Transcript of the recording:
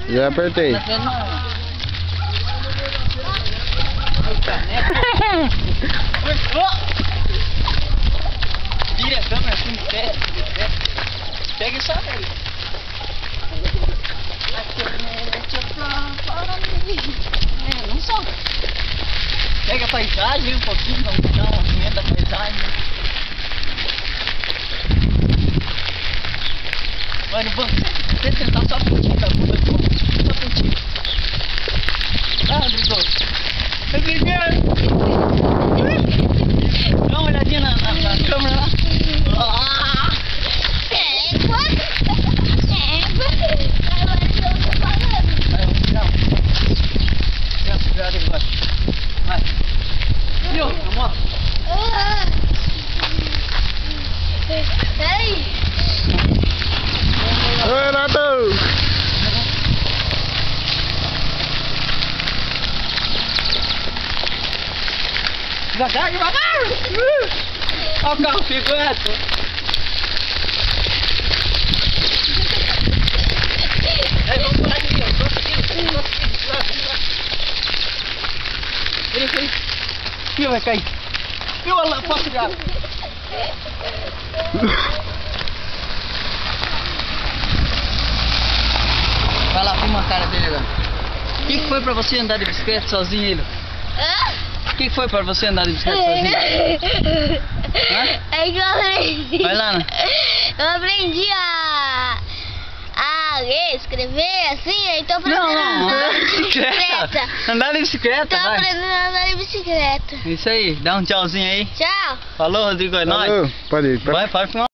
Já apertei. Vira a câmera assim, de pé. Pega e sobe aí. Não sobe. Pega a paisagem um pouquinho, dá um movimento da paisagem. Vai no banco, você sentar só a pontinha da bunda do banco. Só a pontinha. Vai, Rodrigo. Rodrigo! Dá uma olhadinha na câmera lá. Vai. Viu? Na moto. Peraí. Oi, Renato! Devagar, devagar! Olha o carro ficou reto. Aí, vamos parar aqui, ó. Vem. Ih, vai cair. Viu a poça de água? Vai lá, filma a cara dele agora. O que foi pra você andar de bicicleta sozinho, ele? O que foi pra você andar de bicicleta sozinho? É que eu aprendi. Vai lá, né? Eu aprendi a ler, escrever, assim, aí tô aprendendo Não, a andar de bicicleta. Andar de bicicleta, Tô vai. aprendendo a andar de bicicleta. Isso aí, dá um tchauzinho aí. Tchau. Falou, Rodrigo, é nóis. Valeu. Pode ir. Vai, pode filmar.